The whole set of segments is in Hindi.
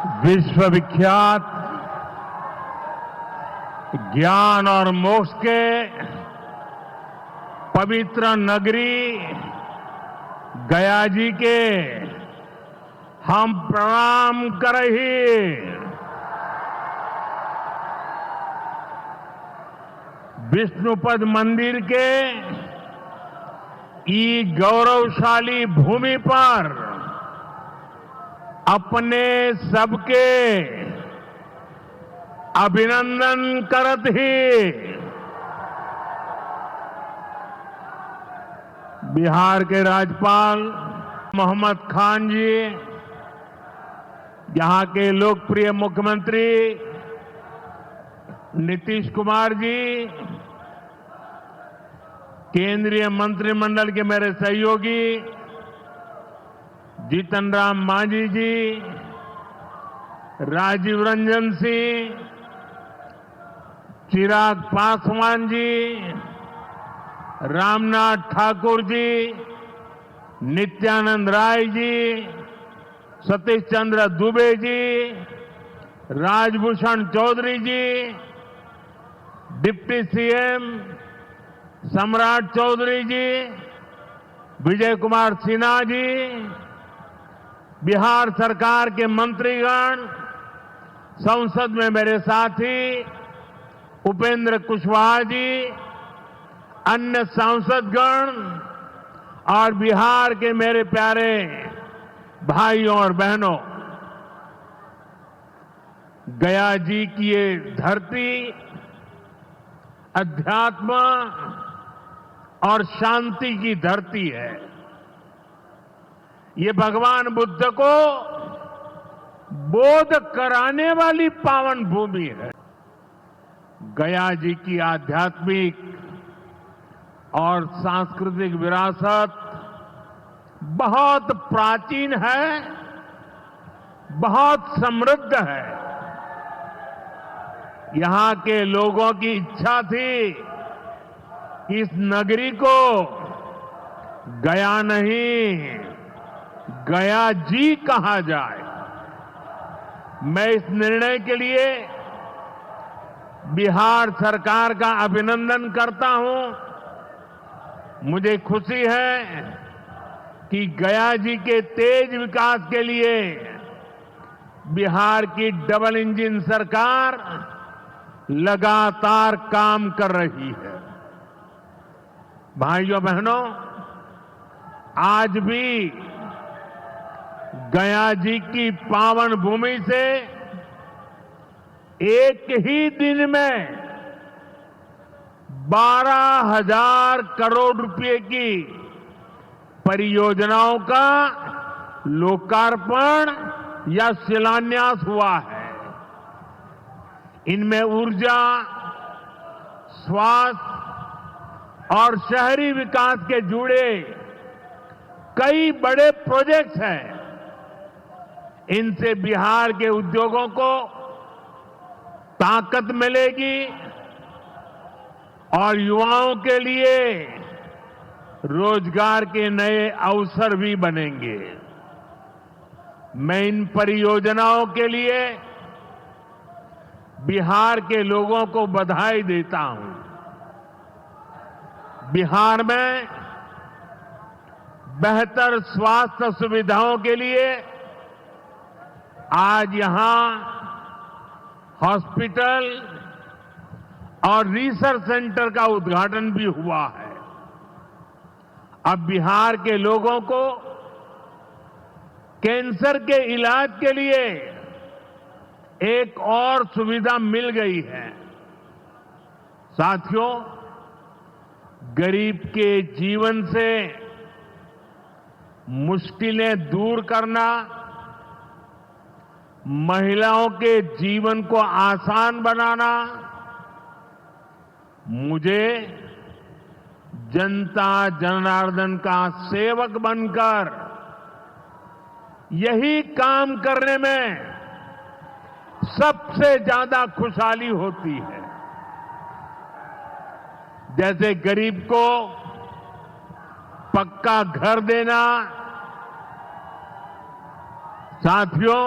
विश्वविख्यात ज्ञान और मोक्ष के पवित्र नगरी गया जी के हम प्रणाम करही। विष्णुपद मंदिर के ई गौरवशाली भूमि पर अपने सबके अभिनंदन करत ही बिहार के राज्यपाल मोहम्मद खान जी, यहां के लोकप्रिय मुख्यमंत्री नीतीश कुमार जी, केंद्रीय मंत्रिमंडल के मेरे सहयोगी जीतन राम मांझी जी, राजीव रंजन सिंह, चिराग पासवान जी, रामनाथ ठाकुर जी, नित्यानंद राय जी, सतीश चंद्र दुबे जी, राजभूषण चौधरी जी, डिप्टी सीएम सम्राट चौधरी जी, विजय कुमार सिन्हा जी, बिहार सरकार के मंत्रीगण, संसद में मेरे साथी उपेंद्र कुशवाहा जी, अन्य सांसदगण और बिहार के मेरे प्यारे भाइयों और बहनों, गया जी की ये धरती अध्यात्म और शांति की धरती है। ये भगवान बुद्ध को बोध कराने वाली पावन भूमि है। गया जी की आध्यात्मिक और सांस्कृतिक विरासत बहुत प्राचीन है, बहुत समृद्ध है। यहां के लोगों की इच्छा थी कि इस नगरी को गया नहीं, गया जी कहा जाए। मैं इस निर्णय के लिए बिहार सरकार का अभिनंदन करता हूं। मुझे खुशी है कि गया जी के तेज विकास के लिए बिहार की डबल इंजन सरकार लगातार काम कर रही है। भाइयों बहनों, आज भी गया जी की पावन भूमि से एक ही दिन में 12,000 करोड़ रुपए की परियोजनाओं का लोकार्पण या शिलान्यास हुआ है। इनमें ऊर्जा, स्वास्थ्य और शहरी विकास के जुड़े कई बड़े प्रोजेक्ट्स हैं। इनसे बिहार के उद्योगों को ताकत मिलेगी और युवाओं के लिए रोजगार के नए अवसर भी बनेंगे। मैं इन परियोजनाओं के लिए बिहार के लोगों को बधाई देता हूं। बिहार में बेहतर स्वास्थ्य सुविधाओं के लिए आज यहां हॉस्पिटल और रिसर्च सेंटर का उद्घाटन भी हुआ है। अब बिहार के लोगों को कैंसर के इलाज के लिए एक और सुविधा मिल गई है। साथियों, गरीब के जीवन से मुश्किलें दूर करना, महिलाओं के जीवन को आसान बनाना मुझे जनता जनार्दन का सेवक बनकर यही काम करने में सबसे ज्यादा खुशहाली होती है। जैसे गरीब को पक्का घर देना, साथियों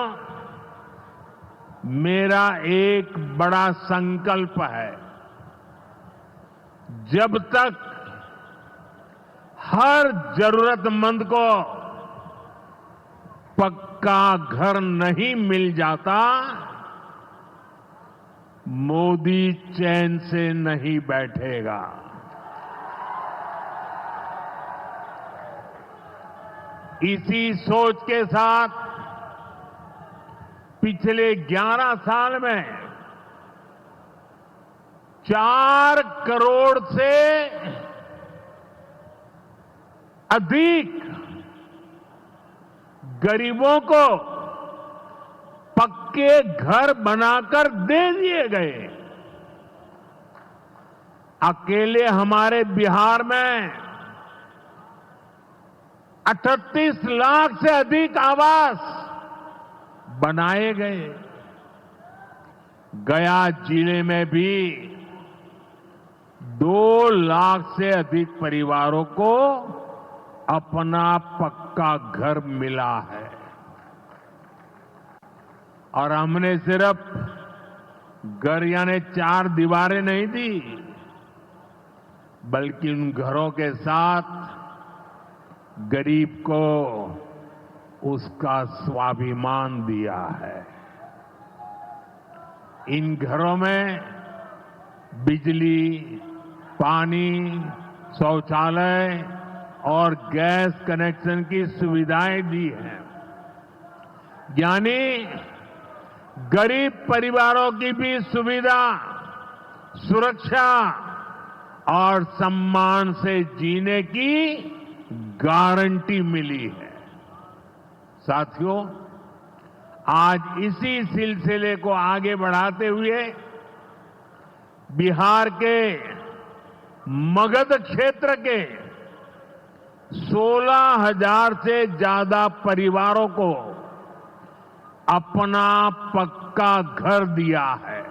मेरा एक बड़ा संकल्प है, जब तक हर जरूरतमंद को पक्का घर नहीं मिल जाता, मोदी चैन से नहीं बैठेगा। इसी सोच के साथ पिछले 11 साल में 4 करोड़ से अधिक गरीबों को पक्के घर बनाकर दे दिए गए। अकेले हमारे बिहार में 38 लाख से अधिक आवास बनाए गए। गया जिले में भी 2 लाख से अधिक परिवारों को अपना पक्का घर मिला है। और हमने सिर्फ घर यानी 4 दीवारें नहीं दी, बल्कि उन घरों के साथ गरीब को उसका स्वाभिमान दिया है। इन घरों में बिजली, पानी, शौचालय और गैस कनेक्शन की सुविधाएं दी हैं। यानी गरीब परिवारों की भी सुविधा, सुरक्षा और सम्मान से जीने की गारंटी मिली है। साथियों, आज इसी सिलसिले को आगे बढ़ाते हुए बिहार के मगध क्षेत्र के 16,000 से ज्यादा परिवारों को अपना पक्का घर दिया है।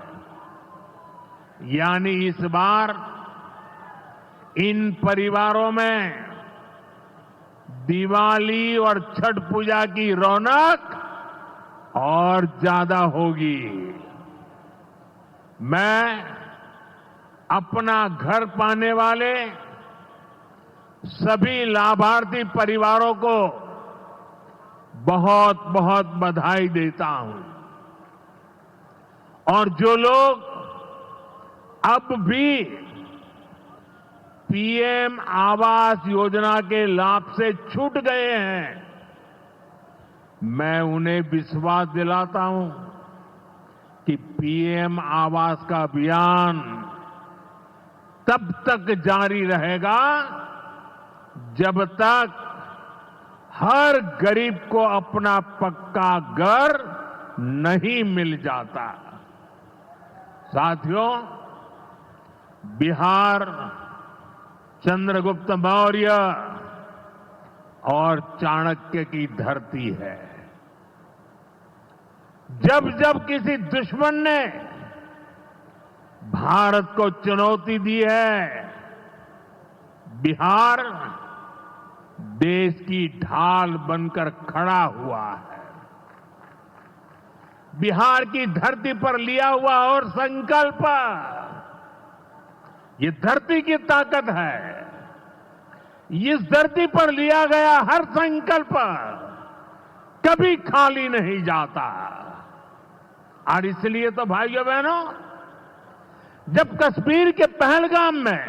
यानी इस बार इन परिवारों में दिवाली और छठ पूजा की रौनक और ज्यादा होगी। मैं अपना घर पाने वाले सभी लाभार्थी परिवारों को बहुत बहुत बधाई देता हूं। और जो लोग अब भी पीएम आवास योजना के लाभ से छूट गए हैं, मैं उन्हें विश्वास दिलाता हूं कि पीएम आवास का अभियान तब तक जारी रहेगा जब तक हर गरीब को अपना पक्का घर नहीं मिल जाता। साथियों, बिहार चंद्रगुप्त मौर्य और चाणक्य की धरती है। जब जब किसी दुश्मन ने भारत को चुनौती दी है, बिहार देश की ढाल बनकर खड़ा हुआ है। बिहार की धरती पर लिया हुआ और संकल्प, ये धरती की ताकत है। इस धरती पर लिया गया हर संकल्प कभी खाली नहीं जाता। और इसलिए तो भाइयों बहनों, जब कश्मीर के पहलगाम में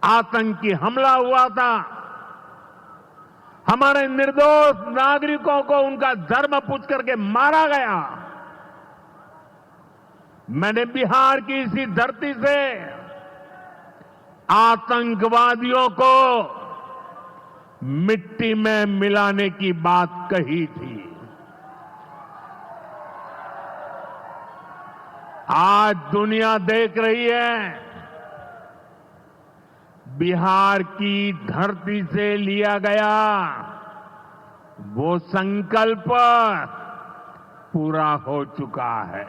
आतंकी हमला हुआ था, हमारे निर्दोष नागरिकों को उनका धर्म पूछ करके मारा गया, मैंने बिहार की इसी धरती से आतंकवादियों को मिट्टी में मिलाने की बात कही थी। आज दुनिया देख रही है, बिहार की धरती से लिया गया वो संकल्प पूरा हो चुका है।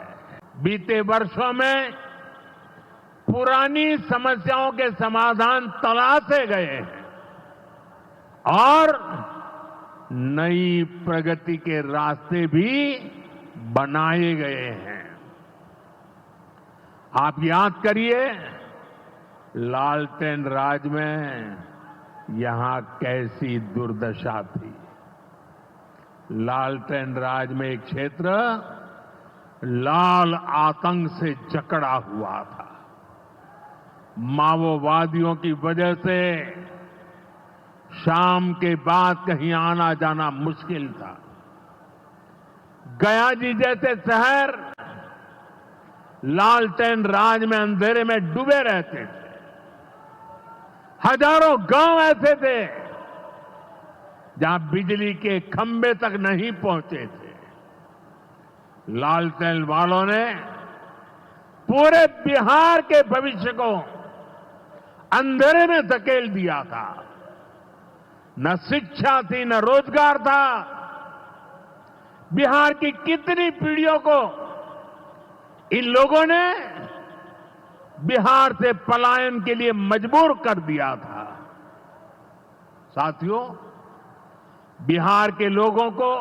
बीते वर्षों में पुरानी समस्याओं के समाधान तलाशे गए हैं और नई प्रगति के रास्ते भी बनाए गए हैं। आप याद करिए, लालटेन राज में यहां कैसी दुर्दशा थी। लालटेन राज में एक क्षेत्र लाल आतंक से जकड़ा हुआ था। माओवादियों की वजह से शाम के बाद कहीं आना जाना मुश्किल था। गया जी जैसे शहर लालटेन राज में अंधेरे में डूबे रहते थे। हजारों गांव ऐसे थे जहां बिजली के खंभे तक नहीं पहुंचे थे। लालटेन वालों ने पूरे बिहार के भविष्य को अंधेरे में धकेल दिया था। न शिक्षा थी, न रोजगार था। बिहार की कितनी पीढ़ियों को इन लोगों ने बिहार से पलायन के लिए मजबूर कर दिया था। साथियों, बिहार के लोगों को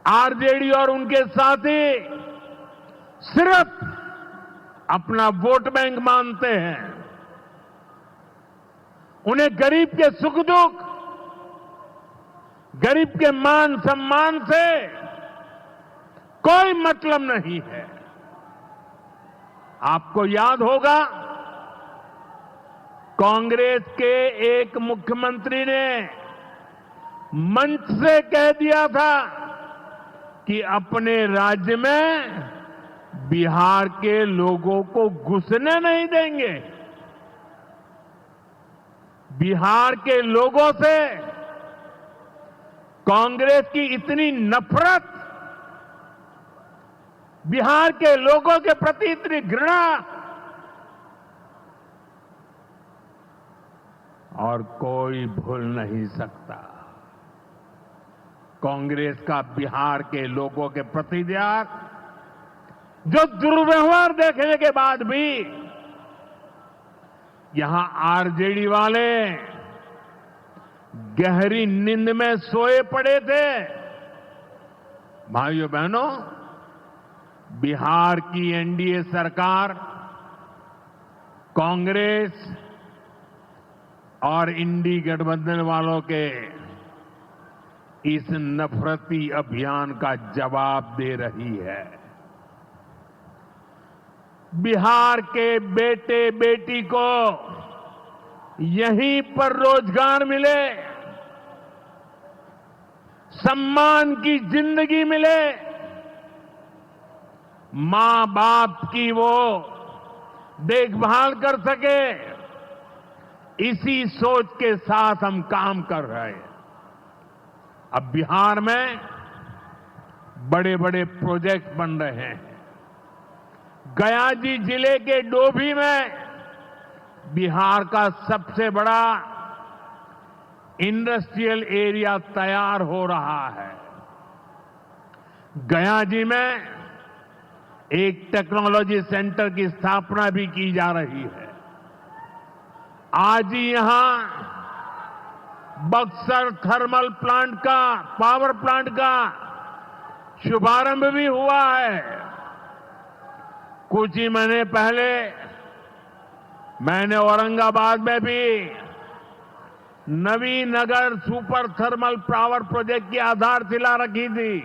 आरजेडी और उनके साथी सिर्फ अपना वोट बैंक मानते हैं। उन्हें गरीब के सुख दुख, गरीब के मान सम्मान से कोई मतलब नहीं है। आपको याद होगा, कांग्रेस के एक मुख्यमंत्री ने मंच से कह दिया था कि अपने राज्य में बिहार के लोगों को घुसने नहीं देंगे। बिहार के लोगों से कांग्रेस की इतनी नफरत, बिहार के लोगों के प्रति इतनी घृणा, और कोई भूल नहीं सकता। कांग्रेस का बिहार के लोगों के प्रति त्याग, जो दुर्व्यवहार देखने के बाद भी यहां आरजेडी वाले गहरी नींद में सोए पड़े थे। भाइयों बहनों, बिहार की एनडीए सरकार कांग्रेस और इंडी गठबंधन वालों के इस नफरती अभियान का जवाब दे रही है। बिहार के बेटे बेटी को यहीं पर रोजगार मिले, सम्मान की जिंदगी मिले, मां बाप की वो देखभाल कर सके, इसी सोच के साथ हम काम कर रहे हैं। अब बिहार में बड़े बड़े प्रोजेक्ट बन रहे हैं। गया जी जिले के डोभी में बिहार का सबसे बड़ा इंडस्ट्रियल एरिया तैयार हो रहा है। गया जी में एक टेक्नोलॉजी सेंटर की स्थापना भी की जा रही है। आज ही यहां बक्सर थर्मल प्लांट का, पावर प्लांट का शुभारंभ भी हुआ है। कुछ ही महीने पहले मैंने औरंगाबाद में भी Nabinagar super thermal power project की आधारशिला रखी थी।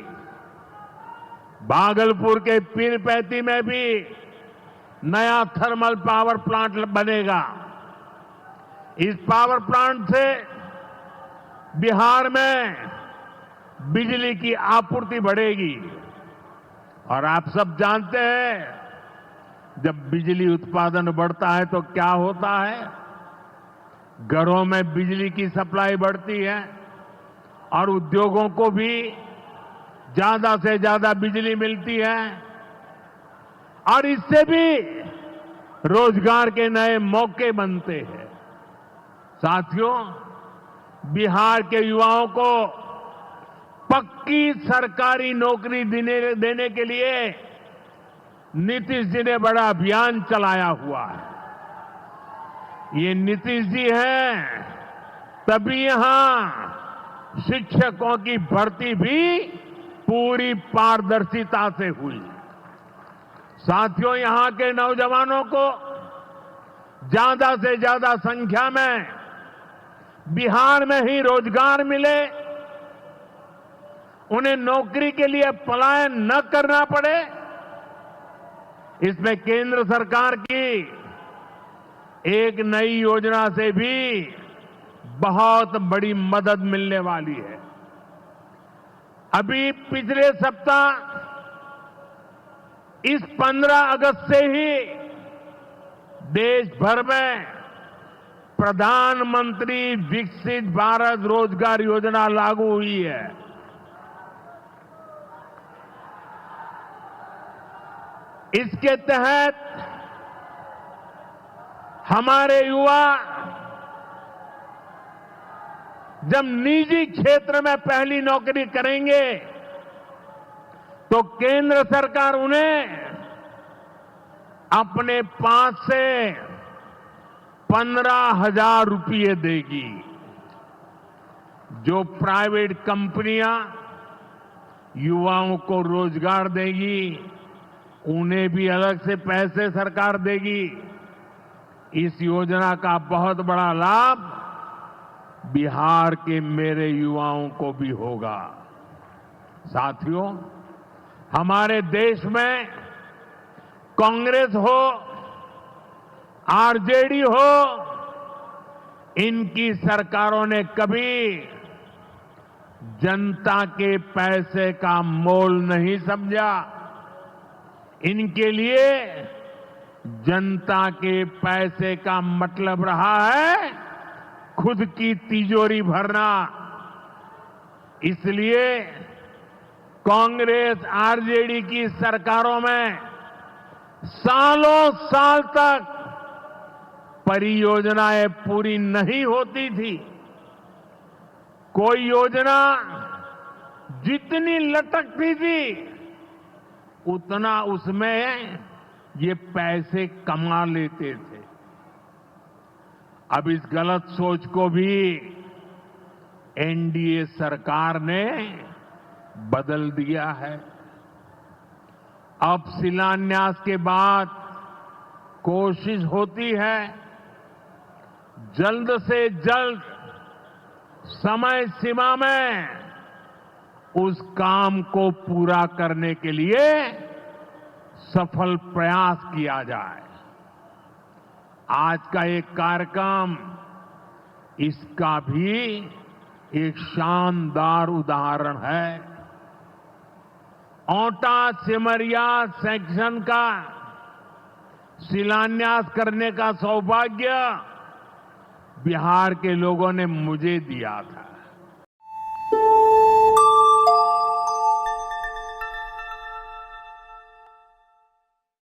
भागलपुर के पीरपैंती में भी नया थर्मल पावर प्लांट बनेगा। इस पावर प्लांट से बिहार में बिजली की आपूर्ति बढ़ेगी। और आप सब जानते हैं, जब बिजली उत्पादन बढ़ता है तो क्या होता है? घरों में बिजली की सप्लाई बढ़ती है और उद्योगों को भी ज्यादा से ज्यादा बिजली मिलती है और इससे भी रोजगार के नए मौके बनते हैं। साथियों, बिहार के युवाओं को पक्की सरकारी नौकरी देने के लिए नीतीश जी ने बड़ा अभियान चलाया हुआ है। ये नीतीश जी हैं, तभी यहां शिक्षकों की भर्ती भी पूरी पारदर्शिता से हुई। साथियों, यहां के नौजवानों को ज्यादा से ज्यादा संख्या में बिहार में ही रोजगार मिले, उन्हें नौकरी के लिए पलायन न करना पड़े, इसमें केंद्र सरकार की एक नई योजना से भी बहुत बड़ी मदद मिलने वाली है। अभी पिछले सप्ताह इस 15 अगस्त से ही देश भर में प्रधानमंत्री विकसित भारत रोजगार योजना लागू हुई है। इसके तहत हमारे युवा जब निजी क्षेत्र में पहली नौकरी करेंगे तो केंद्र सरकार उन्हें अपने पास से 15,000 रुपये देगी। जो प्राइवेट कंपनियां युवाओं को रोजगार देगी, उन्हें भी अलग से पैसे सरकार देगी। इस योजना का बहुत बड़ा लाभ बिहार के मेरे युवाओं को भी होगा। साथियों, हमारे देश में कांग्रेस हो, आरजेडी हो, इनकी सरकारों ने कभी जनता के पैसे का मोल नहीं समझा। इनके लिए जनता के पैसे का मतलब रहा है खुद की तिजोरी भरना। इसलिए कांग्रेस आरजेडी की सरकारों में सालों साल तक परियोजनाएं पूरी नहीं होती थी। कोई योजना जितनी लटकती थी उतना उसमें ये पैसे कमा लेते थे। अब इस गलत सोच को भी एनडीए सरकार ने बदल दिया है। अब शिलान्यास के बाद कोशिश होती है जल्द से जल्द समय सीमा में उस काम को पूरा करने के लिए सफल प्रयास किया जाए। आज का एक कार्यक्रम इसका भी एक शानदार उदाहरण है। औटा सिमरिया सेक्शन का शिलान्यास करने का सौभाग्य बिहार के लोगों ने मुझे दिया था।